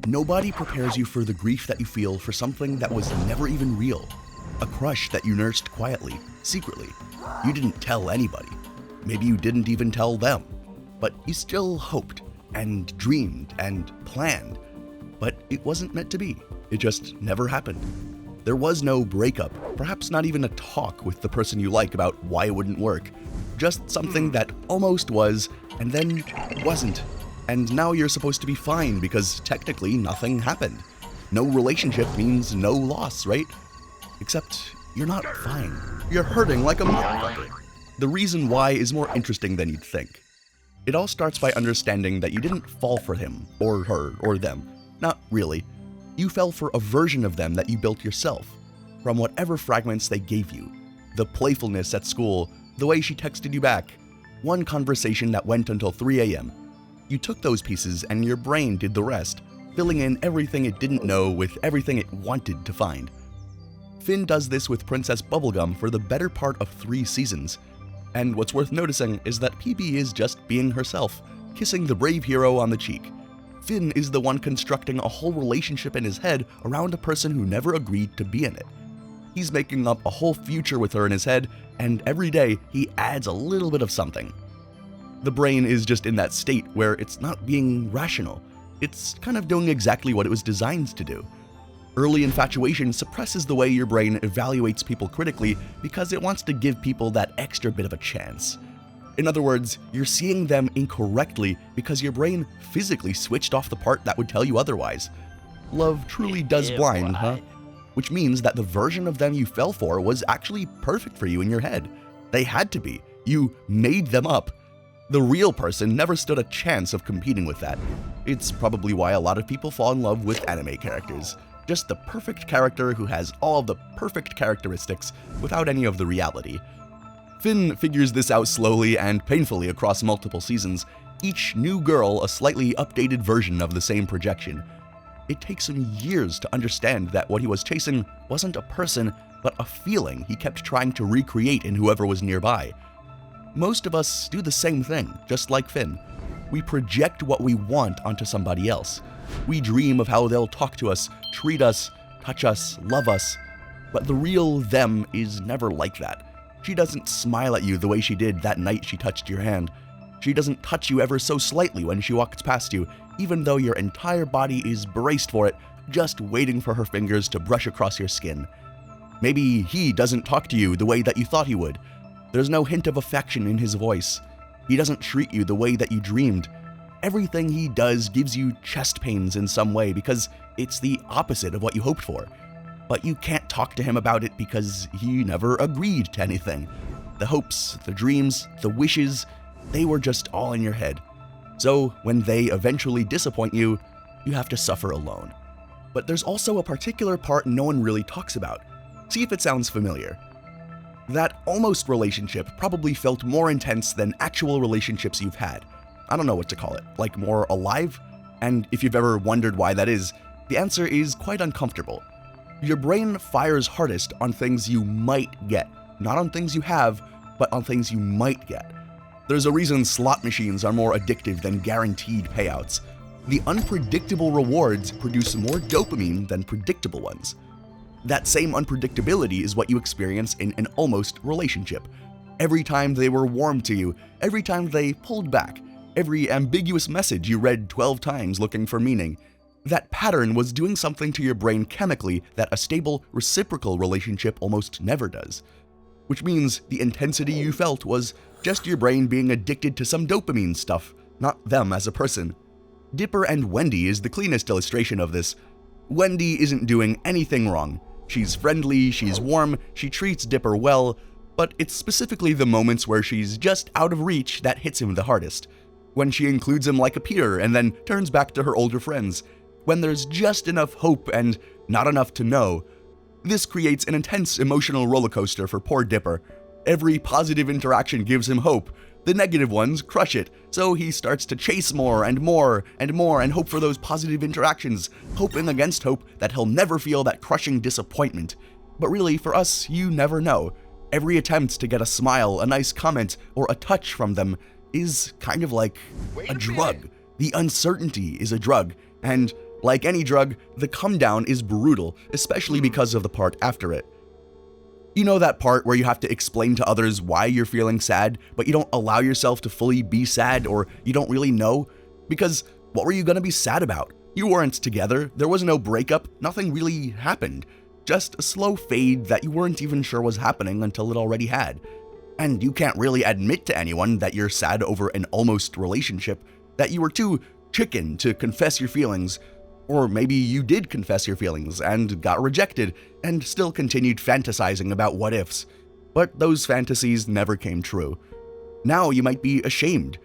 Nobody prepares you for the grief that you feel for something that was never even real. A crush that you nursed quietly, secretly. You didn't tell anybody. Maybe you didn't even tell them. But you still hoped, and dreamed, and planned. But it wasn't meant to be. It just never happened. There was no breakup, perhaps not even a talk with the person you like about why it wouldn't work. Just something that almost was, and then wasn't. And now you're supposed to be fine because technically nothing happened. No relationship means no loss, right? Except you're not fine. You're hurting like a motherfucker. The reason why is more interesting than you'd think. It all starts by understanding that you didn't fall for him, or her, or them. Not really. You fell for a version of them that you built yourself, from whatever fragments they gave you. The playfulness at school, the way she texted you back, one conversation that went until 3 a.m. You took those pieces and your brain did the rest, filling in everything it didn't know with everything it wanted to find. Finn does this with Princess Bubblegum for the better part of 3 seasons. And what's worth noticing is that PB is just being herself, kissing the brave hero on the cheek. Finn is the one constructing a whole relationship in his head around a person who never agreed to be in it. He's making up a whole future with her in his head, and every day he adds a little bit of something. The brain is just in that state where it's not being rational. It's kind of doing exactly what it was designed to do. Early infatuation suppresses the way your brain evaluates people critically because it wants to give people that extra bit of a chance. In other words, you're seeing them incorrectly because your brain physically switched off the part that would tell you otherwise. Love truly does blind, huh? Which means that the version of them you fell for was actually perfect for you in your head. They had to be. You made them up. The real person never stood a chance of competing with that. It's probably why a lot of people fall in love with anime characters. Just the perfect character who has all of the perfect characteristics without any of the reality. Finn figures this out slowly and painfully across multiple seasons, each new girl a slightly updated version of the same projection. It takes him years to understand that what he was chasing wasn't a person, but a feeling he kept trying to recreate in whoever was nearby. Most of us do the same thing, just like Finn. We project what we want onto somebody else. We dream of how they'll talk to us, treat us, touch us, love us. But the real them is never like that. She doesn't smile at you the way she did that night she touched your hand. She doesn't touch you ever so slightly when she walks past you, even though your entire body is braced for it, just waiting for her fingers to brush across your skin. Maybe he doesn't talk to you the way that you thought he would. There's no hint of affection in his voice. He doesn't treat you the way that you dreamed. Everything he does gives you chest pains in some way because it's the opposite of what you hoped for. But you can't talk to him about it because he never agreed to anything. The hopes, the dreams, the wishes, they were just all in your head. So when they eventually disappoint you, you have to suffer alone. But there's also a particular part no one really talks about. See if it sounds familiar. That almost relationship probably felt more intense than actual relationships you've had. I don't know what to call it, like more alive? And if you've ever wondered why that is, the answer is quite uncomfortable. Your brain fires hardest on things you might get, not on things you have, but on things you might get. There's a reason slot machines are more addictive than guaranteed payouts. The unpredictable rewards produce more dopamine than predictable ones. That same unpredictability is what you experience in an almost relationship. Every time they were warm to you, every time they pulled back, every ambiguous message you read 12 times looking for meaning, that pattern was doing something to your brain chemically that a stable, reciprocal relationship almost never does. Which means the intensity you felt was just your brain being addicted to some dopamine stuff, not them as a person. Dipper and Wendy is the cleanest illustration of this. Wendy isn't doing anything wrong. She's friendly, she's warm, she treats Dipper well, but it's specifically the moments where she's just out of reach that hits him the hardest. When she includes him like a peer and then turns back to her older friends. When there's just enough hope and not enough to know. This creates an intense emotional roller coaster for poor Dipper. Every positive interaction gives him hope. The negative ones crush it, so he starts to chase more and more and more and hope for those positive interactions, hoping against hope that he'll never feel that crushing disappointment. But really, for us, you never know. Every attempt to get a smile, a nice comment, or a touch from them is kind of like a drug. The uncertainty is a drug, and Like any drug, the come down is brutal, especially because of the part after it. You know that part where you have to explain to others why you're feeling sad, but you don't allow yourself to fully be sad, or you don't really know? Because what were you gonna be sad about? You weren't together, there was no breakup, nothing really happened. Just a slow fade that you weren't even sure was happening until it already had. And you can't really admit to anyone that you're sad over an almost relationship, that you were too chicken to confess your feelings. Or maybe you did confess your feelings and got rejected and still continued fantasizing about what ifs. But those fantasies never came true. Now you might be ashamed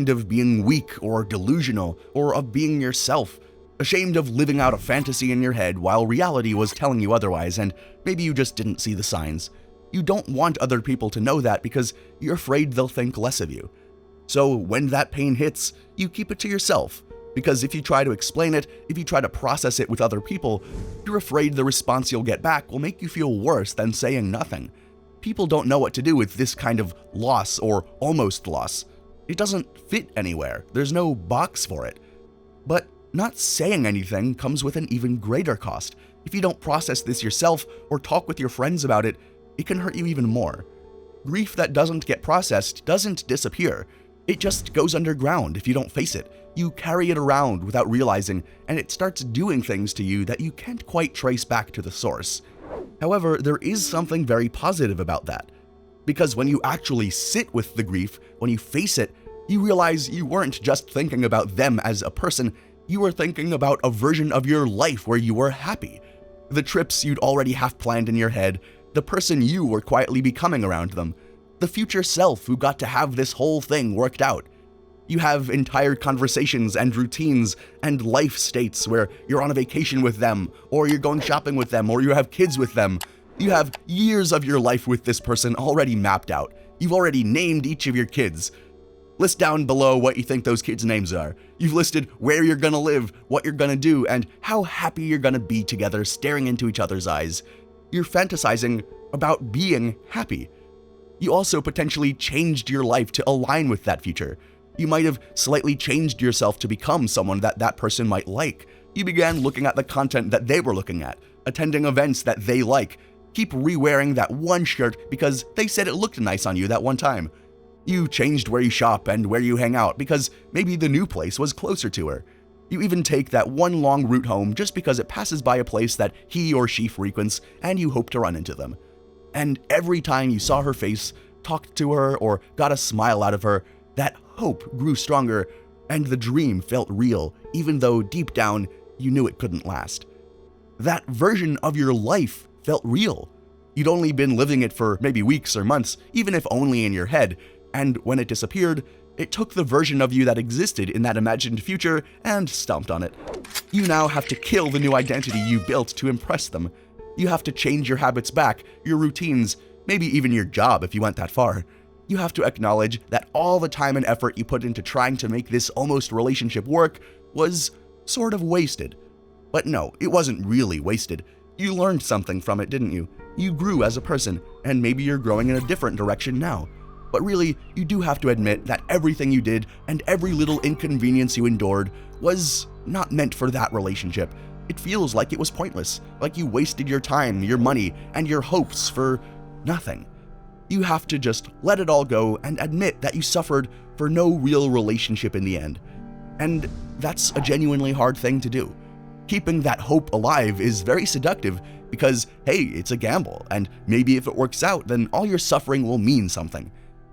of being weak or delusional, or of being yourself, ashamed of living out a fantasy in your head while reality was telling you otherwise, and maybe you just didn't see the signs. You don't want other people to know that because you're afraid they'll think less of you. So when that pain hits, you keep it to yourself. Because if you try to explain it, if you try to process it with other people, you're afraid the response you'll get back will make you feel worse than saying nothing. People don't know what to do with this kind of loss or almost loss. It doesn't fit anywhere. There's no box for it. But not saying anything comes with an even greater cost. If you don't process this yourself or talk with your friends about it, it can hurt you even more. Grief that doesn't get processed doesn't disappear. It just goes underground if you don't face it. You carry it around without realizing, and it starts doing things to you that you can't quite trace back to the source. However, there is something very positive about that. Because when you actually sit with the grief, when you face it, you realize you weren't just thinking about them as a person, you were thinking about a version of your life where you were happy. The trips you'd already have planned in your head, the person you were quietly becoming around them, the future self who got to have this whole thing worked out. You have entire conversations and routines and life states where you're on a vacation with them, or you're going shopping with them, or you have kids with them. You have years of your life with this person already mapped out. You've already named each of your kids. List down below what you think those kids' names are. You've listed where you're gonna live, what you're gonna do, and how happy you're gonna be together staring into each other's eyes. You're fantasizing about being happy. You also potentially changed your life to align with that future. You might have slightly changed yourself to become someone that that person might like. You began looking at the content that they were looking at, attending events that they like, keep re-wearing that one shirt because they said it looked nice on you that one time. You changed where you shop and where you hang out because maybe the new place was closer to her. You even take that one long route home just because it passes by a place that he or she frequents and you hope to run into them. And every time you saw her face, talked to her, or got a smile out of her, that hope grew stronger, and the dream felt real, even though deep down you knew it couldn't last. That version of your life felt real. You'd only been living it for maybe weeks or months, even if only in your head, and when it disappeared, it took the version of you that existed in that imagined future and stomped on it. You now have to kill the new identity you built to impress them. You have to change your habits back, your routines, maybe even your job if you went that far. You have to acknowledge that all the time and effort you put into trying to make this almost relationship work was sort of wasted. But no, it wasn't really wasted. You learned something from it, didn't you? You grew as a person, and maybe you're growing in a different direction now. But really, you do have to admit that everything you did and every little inconvenience you endured was not meant for that relationship. It feels like it was pointless, like you wasted your time, your money, and your hopes for nothing. You have to just let it all go and admit that you suffered for no real relationship in the end. And that's a genuinely hard thing to do. Keeping that hope alive is very seductive because, hey, it's a gamble, and maybe if it works out, then all your suffering will mean something.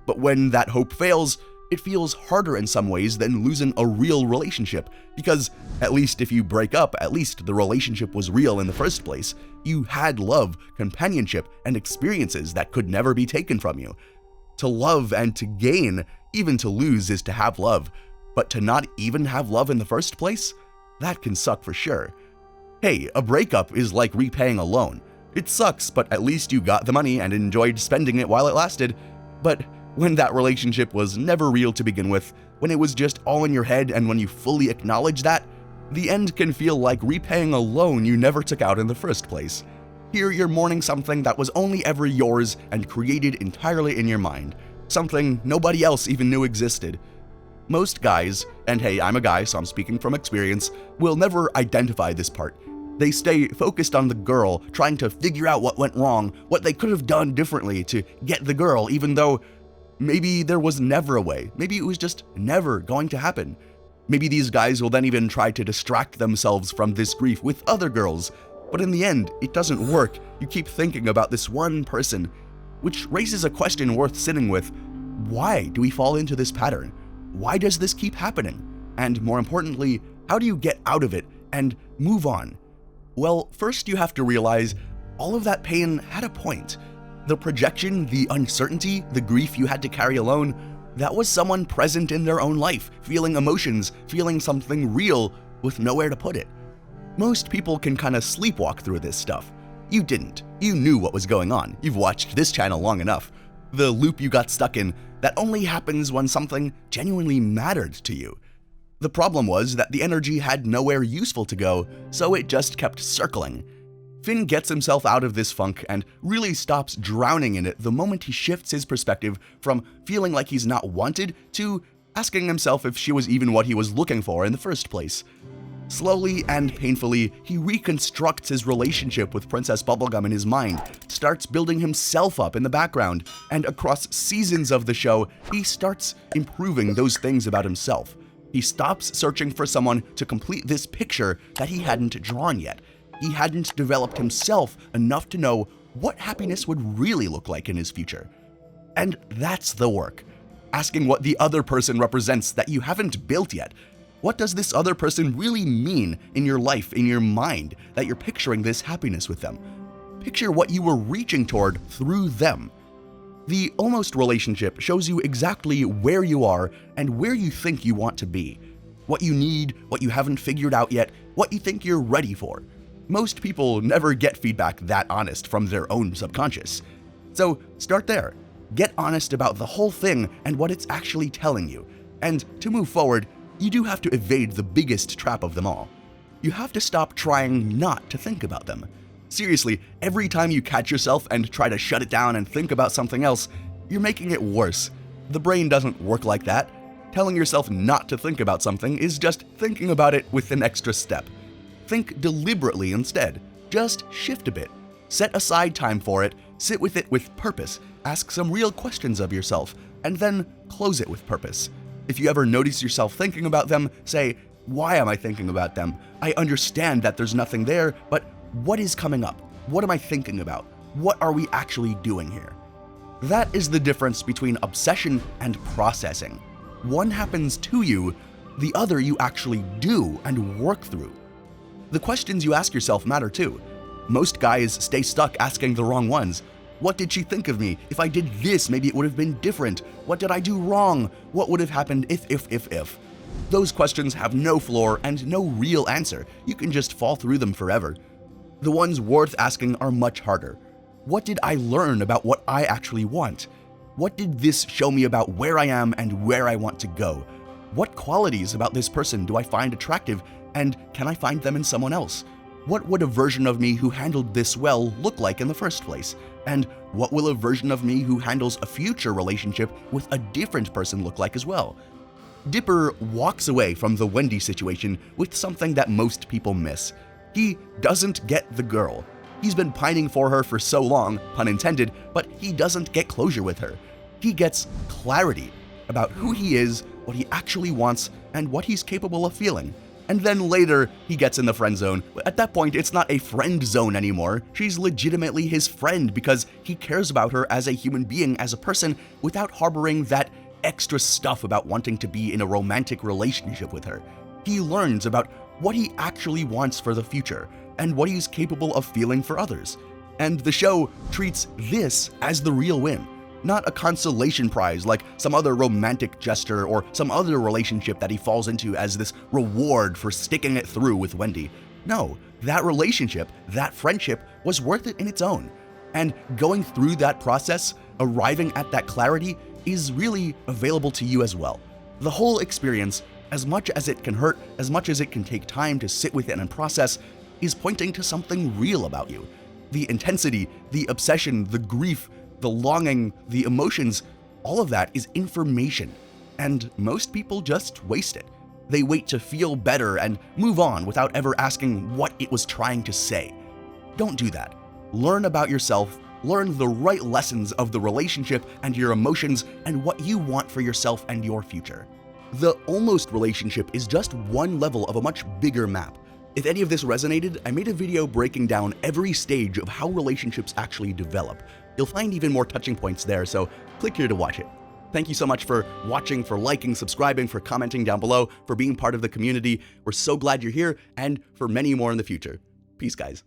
But when that hope fails, it feels harder in some ways than losing a real relationship, because at least if you break up, at least the relationship was real in the first place. You had love, companionship, and experiences that could never be taken from you. To love and to gain, even to lose, is to have love. But to not even have love in the first place? That can suck for sure. Hey, a breakup is like repaying a loan. It sucks, but at least you got the money and enjoyed spending it while it lasted. But when that relationship was never real to begin with, when it was just all in your head, and when you fully acknowledge that, the end can feel like repaying a loan you never took out in the first place. Here you're mourning something that was only ever yours and created entirely in your mind, something nobody else even knew existed. Most guys, and hey, I'm a guy, so I'm speaking from experience, will never identify this part. They stay focused on the girl, trying to figure out what went wrong, what they could have done differently to get the girl, even though maybe there was never a way. Maybe it was just never going to happen. Maybe these guys will then even try to distract themselves from this grief with other girls, but in the end, it doesn't work. You keep thinking about this one person, which raises a question worth sitting with. Why do we fall into this pattern? Why does this keep happening? And more importantly, how do you get out of it and move on? Well, first you have to realize all of that pain had a point. The projection, the uncertainty, the grief you had to carry alone, that was someone present in their own life, feeling emotions, feeling something real with nowhere to put it. Most people can kind of sleepwalk through this stuff. You didn't. You knew what was going on. You've watched this channel long enough. The loop you got stuck in, that only happens when something genuinely mattered to you. The problem was that the energy had nowhere useful to go, so it just kept circling. Finn gets himself out of this funk and really stops drowning in it the moment he shifts his perspective from feeling like he's not wanted to asking himself if she was even what he was looking for in the first place. Slowly and painfully, he reconstructs his relationship with Princess Bubblegum in his mind, starts building himself up in the background, and across seasons of the show, he starts improving those things about himself. He stops searching for someone to complete this picture that he hadn't drawn yet. He hadn't developed himself enough to know what happiness would really look like in his future. And that's the work. Asking what the other person represents that you haven't built yet. What does this other person really mean in your life, in your mind, that you're picturing this happiness with them? Picture what you were reaching toward through them. The almost relationship shows you exactly where you are and where you think you want to be. What you need, what you haven't figured out yet, what you think you're ready for. Most people never get feedback that honest from their own subconscious. So start there. Get honest about the whole thing and what it's actually telling you. And to move forward, you do have to evade the biggest trap of them all. You have to stop trying not to think about them. Seriously, every time you catch yourself and try to shut it down and think about something else, you're making it worse. The brain doesn't work like that. Telling yourself not to think about something is just thinking about it with an extra step. Think deliberately instead. Just shift a bit. Set aside time for it, sit with it with purpose, ask some real questions of yourself, and then close it with purpose. If you ever notice yourself thinking about them, say, why am I thinking about them? I understand that there's nothing there, but what is coming up? What am I thinking about? What are we actually doing here? That is the difference between obsession and processing. One happens to you, the other you actually do and work through. The questions you ask yourself matter too. Most guys stay stuck asking the wrong ones. What did she think of me? If I did this, maybe it would have been different. What did I do wrong? What would have happened if? Those questions have no floor and no real answer. You can just fall through them forever. The ones worth asking are much harder. What did I learn about what I actually want? What did this show me about where I am and where I want to go? What qualities about this person do I find attractive, and can I find them in someone else? What would a version of me who handled this well look like in the first place? And what will a version of me who handles a future relationship with a different person look like as well? Dipper walks away from the Wendy situation with something that most people miss. He doesn't get the girl. He's been pining for her for so long, pun intended, but he doesn't get closure with her. He gets clarity about who he is, what he actually wants, and what he's capable of feeling. And then later, he gets in the friend zone. At that point, it's not a friend zone anymore. She's legitimately his friend because he cares about her as a human being, as a person, without harboring that extra stuff about wanting to be in a romantic relationship with her. He learns about what he actually wants for the future and what he's capable of feeling for others. And the show treats this as the real win. Not a consolation prize like some other romantic gesture or some other relationship that he falls into as this reward for sticking it through with Wendy. No, that relationship, that friendship was worth it in its own. And going through that process, arriving at that clarity, is really available to you as well. The whole experience, as much as it can hurt, as much as it can take time to sit with it and process, is pointing to something real about you. The intensity, the obsession, the grief, the longing, the emotions, all of that is information. And most people just waste it. They wait to feel better and move on without ever asking what it was trying to say. Don't do that. Learn about yourself, learn the right lessons of the relationship and your emotions and what you want for yourself and your future. The almost relationship is just one level of a much bigger map. If any of this resonated, I made a video breaking down every stage of how relationships actually develop. You'll find even more touching points there, so click here to watch it. Thank you so much for watching, for liking, subscribing, for commenting down below, for being part of the community. We're so glad you're here, and for many more in the future. Peace, guys.